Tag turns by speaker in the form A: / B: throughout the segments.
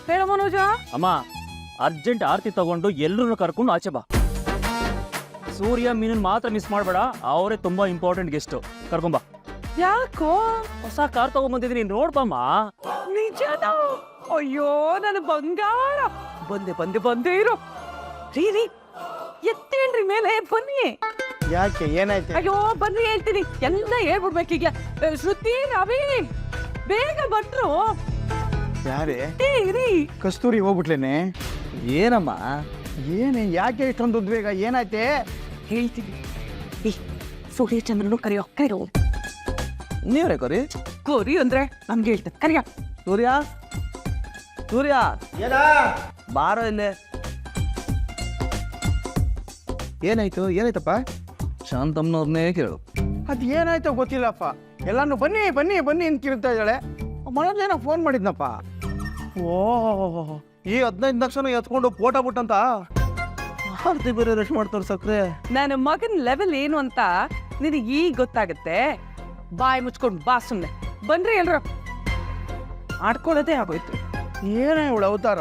A: ಹೇಳ ಮನೋಜ.
B: ಅಮ್ಮ ಅರ್ಜೆಂಟ್ ಆರ್ತಿ ತಗೊಂಡು ಎಲ್ಲರೂ ಕರ್ಕೊಂಡು ಆಚೆ ಬಾ. ಸೂರ್ಯ ಮೀನನ್ ಮಾತ್ರ ಮಿಸ್ ಮಾಡಬೇಡ, ಅವರೇ ತುಂಬಾ ಇಂಪಾರ್ಟೆಂಟ್ ಗೆಸ್ಟ್. ಕರ್ಕೊಂಬಾ.
A: ಯಾಕೋ?
B: ಹೊಸ ಕಾರ್ ತಗೊಂಡ್ಬಂದಿದ್ದೀನಿ, ನೋಡ್ಬಮ್ಮ.
A: ನಿಜನಾ? ಅಯ್ಯೋ ನನ್ನ ಬಂಗಾರ. ಬಂದೆ ಬಂದೆ ಬಂದೇ ಇರು. ರೀ ಎತ್ತೇಳ್ರಿ ಮೇಲೆ ಬನ್ನಿ.
C: ಯಾಕೆ ಏನಾಯ್ತು?
A: ಅಯ್ಯೋ ಬನ್ನಿ ಹೇಳ್ತೀನಿ, ಎಲ್ಲ ಹೇಳ್ಬಿಡ್ಬೇಕೀಗ. ಶ್ರುತಿ, ರವಿ ಬೇಗ ಬಂದ್ರು.
C: ಯಾರೇ?
A: ರೀ
C: ಕಸ್ತೂರಿ ಹೋಗ್ಬಿಟ್ಲೇನೆ?
B: ಏನಮ್ಮ?
C: ಏನೇ ಯಾಕೆ ಇಷ್ಟೊಂದು ಉದ್ವೇಗ? ಏನಾಯ್ತೆ?
A: ಹೇಳ್ತೀನಿ. ಸೂರ್ಯಚಂದ್ರನು ಕರಿಯೋ ಕರಿಯೋ.
B: ನೀವ್ರೆ ಕೊರಿ
A: ಕೋರಿ ಅಂದ್ರೆ ನಮ್ಗೆ ಹೇಳ್ತಾರೆ ಕರಿಯ.
B: ಸೂರ್ಯ ಸೂರ್ಯ ಬಾರೋ ಇಲ್ಲೇ.
C: ಏನಾಯ್ತು? ಏನಾಯ್ತಪ್ಪ?
B: ಶಾಂತಮ್ಮನವ್ರನ್ನೇ ಕೇಳು.
C: ಅದ್ ಏನಾಯ್ತೋ ಗೊತ್ತಿಲ್ಲಪ್ಪ. ಎಲ್ಲಾನು ಬನ್ನಿ ಬನ್ನಿ ಬನ್ನಿ ಅಂತ ಕಿರ್ತಾ ಇದ್ದಾಳೆ. ಮನೇಲೇನೋ ಫೋನ್ ಮಾಡಿದ್ನಪ್ಪ. ಓಹ್, ಈ 15 ಲಕ್ಷನ ಎತ್ಕೊಂಡು ಫೋಟೋ ಬಿಟ್ಟಂತ ಆರ್ತಿ ಬೇರೆ ರೆಸ್ಟ್ ಮಾಡ್ತಾರೆ ಸಕ್ರೆ.
A: ನನ್ನ ಮಗನ ಲೆವೆಲ್ ಏನು ಅಂತ ನಿನಗೆ ಈಗ ಗೊತ್ತಾಗುತ್ತೆ. ಬಾಯಿ ಮುಚ್ಕೊಂಡು ಬಾ ಸುಮ್ಮನೆ. ಬನ್ರಿ ಎಲ್ರು, ಆಡ್ಕೊಳ್ಳೋದೇ ಆಗೋಯ್ತು.
C: ಏನೇ ಇವಳು ಅವತಾರ?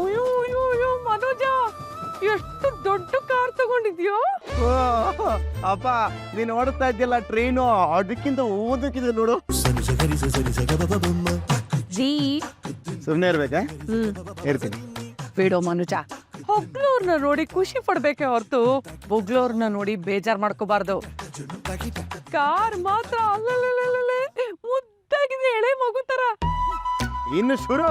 A: ಅಯ್ಯೋ ಅಯ್ಯೋ ಅಯ್ಯೋ ಮನೋಜ, ಎಷ್ಟು ದೊಡ್ಡ ಕಾರ್ ತಗೊಂಡಿದ್ಯೋ.
C: ಅಪ್ಪ ನೀನ್ ಓಡಿಸ್ತಾ ಇದ್ದಿಲ್ಲ ಟ್ರೈನು, ಅದಕ್ಕಿಂತ ಓದಕ್ಕಿದೆ ನೋಡು. ಸುಮ್ನೆ ಇರ್ಬೇಕಾ? ಇರ್ತೀನಿ.
A: ಬೇಡೋ ಮನುಜ, ಹೊಗ್ಲೋರ್ನ ನೋಡಿ ಖುಷಿ ಪಡ್ಬೇಕೆ ಹೊರತು ಬೊಗ್ಲೋರ್ನ ನೋಡಿ ಬೇಜಾರ್ ಮಾಡ್ಕೋಬಾರ್ದು. ಕಾರ್ ಮಾತ್ರ ಅಲ್ಲೇ ಮುದ್ದಾಗಿದೆ, ಎಳೆ ಮಗು ತರ.
C: ಇನ್ನು ಶುರು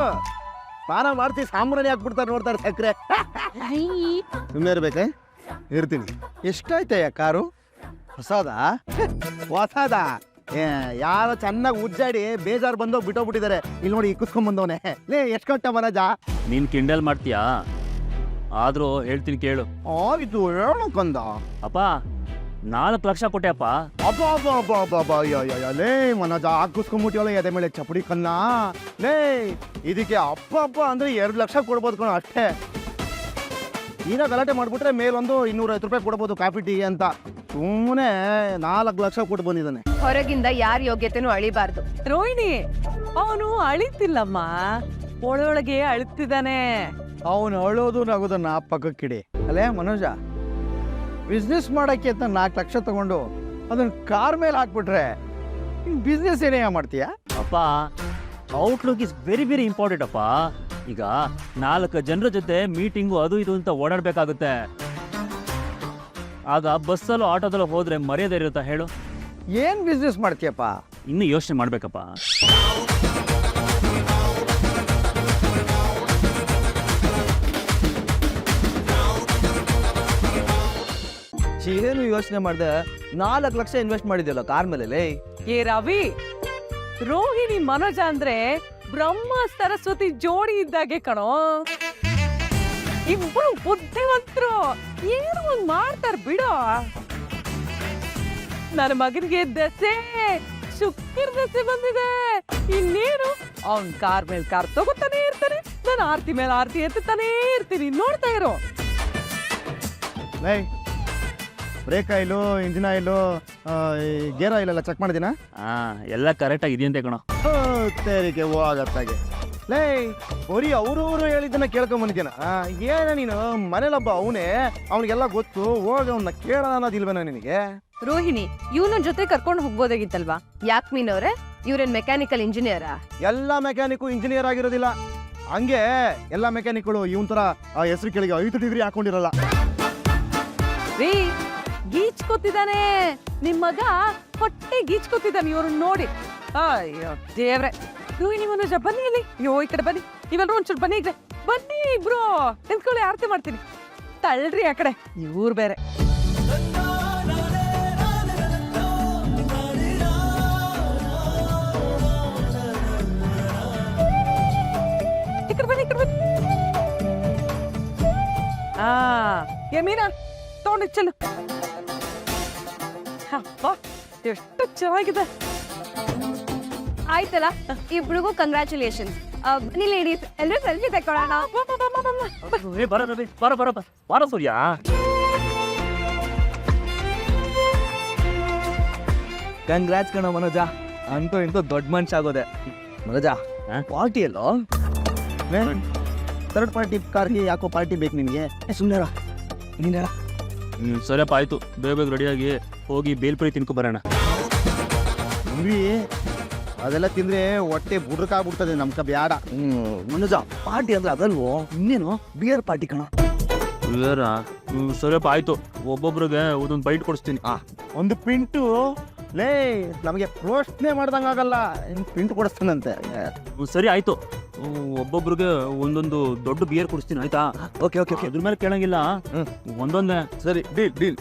C: ಸ್ನಾನ ಮಾಡ್ತಿ ಸಾಂಬ್ರಾಣಿ ಹಾಕ್ಬಿಡ್ತಾರೆ ನೋಡ್ತಾರೆ ಸಕ್ರೆ. ಸುಮ್ಮನೆ ಇರ್ಬೇಕಾ? ಇರ್ತೀನಿ. ಎಷ್ಟಾಯ್ತಯ್ಯ ಕಾರು? ಹೊಸದ? ಹೊಸದ? ಯಾರೋ ಚೆನ್ನಾಗಿ ಉಜ್ಜಾಡಿ ಬೇಜಾರು ಬಂದೋಗಿ ಬಿಟ್ಟೋಗ್ಬಿಟ್ಟಿದ್ದಾರೆ. ಇಲ್ಲಿ ನೋಡಿ ಇಕ್ಕಿಸ್ಕೊಂಡ್ ಬಂದವನೆ. ಲೇ ಎಷ್ಟು ಕಟ್ಟ ಮನಜ?
B: ನೀನ್ ಕಿಂಡಲ್ ಮಾಡ್ತೀಯಾ? ಆದ್ರೂ ಹೇಳ್ತೀನಿ ಕೇಳು.
C: ಆಯ್ತು ಹೇಳಕ್ಕಂದ.
B: ಅಪ್ಪ 4 ಲಕ್ಷ ಕೊಟ್ಟೆ ಅಪ್ಪ.
C: ಅಬ್ಬ ಅಬ್ಬ ಅಬ್ಬ ಅಬ್ಬ ಅಬ್ಬ ಅಯ್ಯ ಲೇ ಮನಜ ಹಾಕಿಸ್ಕೊಂಡ್ಬಿಟ್ಟಿವಲ್ಲ ಎದೆ ಮೇಲೆ ಚಪಡಿ ಕನ್ನ. ಲೇ ಇದಕ್ಕೆ ಅಪ್ಪ ಅಪ್ಪ ಅಂದ್ರೆ 2 ಲಕ್ಷ ಕೊಡ್ಬೋದು ಕಣ ಅಷ್ಟೇ. ಈಗ ಗಲಾಟೆ ಮಾಡ್ಬಿಟ್ರೆ ಮೇಲೊಂದು 250 ರೂಪಾಯಿ ಕೊಡ್ಬೋದು ಕಾಫಿ ಟೀಗೆ ಅಂತ. ಸುಮ್ಮನೆ 4 ಲಕ್ಷ ಕೊಟ್ಟು ಬಂದಿದ್ದಾನೆ.
D: ಹೊರಗಿಂದ ಯಾರ ಯೋಗ್ಯತೆನೂ ಅಳಿಬಾರ್ದು.
A: ರೋಹಿಣಿ, ಅವನು ಅಳಿತಿಲ್ಲಮ್ಮ, ಒಳೊಳಗೆ ಅಳುತ್ತಿದ್ದಾನೆ.
C: ಅವನು ಅಳೋದು ನಗೋದನ್ನ ಪಕ್ಕಕ್ಕಿಡಿ. ಅಲ್ಲೇ ಮನೋಜ, ಬಿಸ್ನೆಸ್ ಮಾಡಕ್ಕೆ ಅಂತ 4 ಲಕ್ಷ ತಗೊಂಡು ಅದನ್ನ ಕಾರ್ ಮೇಲೆ ಹಾಕ್ಬಿಟ್ರೆ ಬಿಸ್ನೆಸ್ ಏನೇ ಮಾಡ್ತೀಯ?
B: ಅಪ್ಪ outlook is very very important ಅಪ್ಪ. ಈಗ 4 ಜನರ ಜೊತೆ ಮೀಟಿಂಗು ಅದು ಇದು ಅಂತ ಓಡಾಡ್ಬೇಕಾಗುತ್ತೆ. ಆಗ ಬಸ್ಸಲ್ಲೂ ಆಟೋದಲ್ಲೂ ಹೋದ್ರೆ ಮರ್ಯಾದೆ ಇರುತ್ತಾ ಹೇಳು?
C: ಏನ್ ಬಿಸ್ನೆಸ್ ಮಾಡ್ತೀಯಪ್ಪ?
B: ಇನ್ನು ಯೋಚನೆ ಮಾಡ್ಬೇಕಪ್ಪ.
E: ಏನು ಯೋಚನೆ ಮಾಡಿದೆ? 4 ಲಕ್ಷ ಇನ್ವೆಸ್ಟ್ ಮಾಡಿದ್ಯಲ್ಲ ಕಾರ್ ಮೇಲೆ.
A: ಏ ರವಿ, ರೋಹಿಣಿ ಮನೋಜ ಅಂದ್ರೆ ಬ್ರಹ್ಮ ಸರಸ್ವತಿ ಜೋಡಿ ಇದ್ದಾಗೆ ಕಣೋ. ಇಬ್ರು ಬುದ್ಧಿವಂತರು, ಏನು ಒಂದ್ ಮಾಡ್ತಾರ ಬಿಡೋ. ನನ್ನ ಮಗನಿಗೆ ದಸೆ, ಶುಕ್ರ ದಸೆ ಬಂದಿದೆ. ಇನ್ನೇನು ಅವನ್ ಕಾರ್ ಮೇಲೆ ಕಾರ್ ತಗೋತಾನೆ ಇರ್ತಾನೆ, ನಾನು ಆರ್ತಿ ಮೇಲೆ ಆರ್ತಿ ಎತ್ತಾನೆ ಇರ್ತೀನಿ. ನೋಡ್ತಾ ಇರೋ.
C: Brake oil, engine oil, gear oil ಎಲ್ಲ ಚೆಕ್ ಮಾಡಿದಿನ?
B: ಎಲ್ಲ ಕರೆಕ್ಟ್ ಆಗಿ ಇದೆಯಂತೆ ಕಣೋ.
C: ತೆರಿಗೆ ಹೋಗತ್ತಾಗೆ. ಲೇ ಬರೀ ಅವರು ಹೇಳಿದ್ದನ್ನ ಕೇಳ್ಕೊಂಡ್ ಬಂದಿದ್ದೇನ? ಏನ ನೀನು ಮನೇಲೊಬ್ಬ ಅವನೇ, ಅವನಿಗೆಲ್ಲ ಗೊತ್ತು. ಹೋಗ ಅವನ್ನ ಕೇಳ ಅನ್ನೋದಿಲ್ವೇನ ನಿನಗೆ?
D: ರೋಹಿಣಿ, ಇವನ ಜೊತೆ ಕರ್ಕೊಂಡು ಹೋಗ್ಬೋದಾಗಿತ್ತಲ್ವಾ? ಯಾಕೆ ಮೀನವ್ರೆ, ಇವ್ರೇನ್ ಮೆಕ್ಯಾನಿಕಲ್ ಇಂಜಿನಿಯರಾ?
C: ಎಲ್ಲ ಮೆಕ್ಯಾನಿಕ್ ಇಂಜಿನಿಯರ್ ಆಗಿರೋದಿಲ್ಲ. ಹಂಗೆ ಎಲ್ಲ ಮೆಕ್ಯಾನಿಕ್ಗಳು ಇವನ್ ತರ ಹೆಸರು ಕೆಳಗೆ 5 ಡಿಗ್ರಿ ಹಾಕೊಂಡಿರಲ್ಲ.
A: ರೀ ಗೀಚ್ಕೊತಿದ್ದಾನೆ ನಿಮ್ ಮಗ, ಹೊಟ್ಟೆ ಗೀಚ್ಕೊತಿದ್ದಾನೆ ಇವ್ರನ್ನ ನೋಡಿ. ಅಯ್ಯೋ ದೇವ್ರೆ. ರೋಹಿಣಿ ಮನೋಜ ಬನ್ನಿ ಇಲ್ಲಿ. ಅಯ್ಯೋ ಈ ಕಡೆ ಬನ್ನಿ, ನೀವೆಲ್ಲರೂ ಒಂಚೂರು ಬನ್ನಿ. ಈಗ ಬನ್ನಿ ಇಬ್ರು, ನಿಂತ್ಕೊಳ್ಳಿ, ಆರತಿ ಮಾಡ್ತೀನಿ. ತಳ್ಳ್ರಿ ಆ ಕಡೆ, ಇವ್ರು ಬೇರೆ. ಈ ಕಡೆ ಬನ್ನಿ, ಈ ಕಡೆ ಬನ್ನಿ. ಮೀನಾ ತಗೊಂಡು ಚೆಲ್ಲು. ಅಪ್ಪ ಎಷ್ಟು ಚೆನ್ನಾಗಿದೆ.
D: ಆಯ್ತಲ್ಲ, ಇಬ್ರಿಗೂ ಕಂಗ್ರ್ಯಾಚುಲೇಷನ್. ಬನ್ನಿ ಲೇಡೀಸ್, ಎಲ್ಲರೂ ಸೆಲ್ಫಿ ತಗೊಳ್ಳೋಣ.
B: ಬರ ಸೂರ್ಯ.
E: ಕಂಗ್ರಾಟ್ಸ್ ಕಣ ಮನೋಜ, ಅಂತೂ ಇಂತೂ ದೊಡ್ಡ ಮನುಷ್ಯ ಆಗೋದೆ. ಮನೋಜ,
B: ಹಾ?
E: ಪಾರ್ಟಿ ಎಲ್ಲೋ?
C: ಥರ್ಡ್ ಪಾರ್ಟಿ ಕಾರ್ಗೆ ಯಾಕೋ ಪಾರ್ಟಿ ಬೇಕು ನಿನಗೆ?
E: ಸುಮ್ಮನೆ ನೀನ್ ಹೇಳ.
B: ಸರಿಯಪ್ಪ ಆಯ್ತು, ಬೇಗ ಬೇಗ ರೆಡಿಯಾಗಿ ಹೋಗಿ ಬೇಲ್ಪುರಿ ತಿನ್ಕೊ ಬರೋಣ.
C: ಅದೆಲ್ಲ ತಿಂದ್ರೆ ಹೊಟ್ಟೆ ಬುಡ್ರಕ್ಕಾಗ್ಬಿಡ್ತದೆ, ನಮ್ಕ ಬ್ಯಾಡ.
E: ಮನೋಜ, ಪಾರ್ಟಿ ಅಂದ್ರೆ ಅದಲ್ವೋ, ಇನ್ನೇನು ಬಿಯರ್ ಪಾರ್ಟಿ ಕಣ.
B: ಸರಿಯಪ್ಪ ಆಯ್ತು, ಒಬ್ಬೊಬ್ರಿಗೆ ಒಂದೊಂದು ಬೈಟ್ ಕೊಡಿಸ್ತೀನಿ.
C: ಒಂದು ಪಿಂಟು ಲೇ ನಮಗೆ ಪ್ರಶ್ನೆ ಮಾಡ್ದಂಗೆ ಆಗಲ್ಲ, ಪಿಂಟು ಕೊಡಿಸ್ತಾನಂತೆ.
B: ಸರಿ ಆಯ್ತು, ಒಬ್ಬೊಬ್ರಿಗೆ ಒಂದೊಂದು ದೊಡ್ಡ ಬಿಯರ್ ಕೊಡಿಸ್ತೀನಿ ಆಯ್ತಾ?
E: ಓಕೆ ಓಕೆ ಓಕೆ,
B: ಅದ್ರ ಮೇಲೆ ಕೇಳಂಗಿಲ್ಲ, ಒಂದೊಂದೇ.
E: ಸರಿ, ಡೀಲ್ ಡೀಲ್.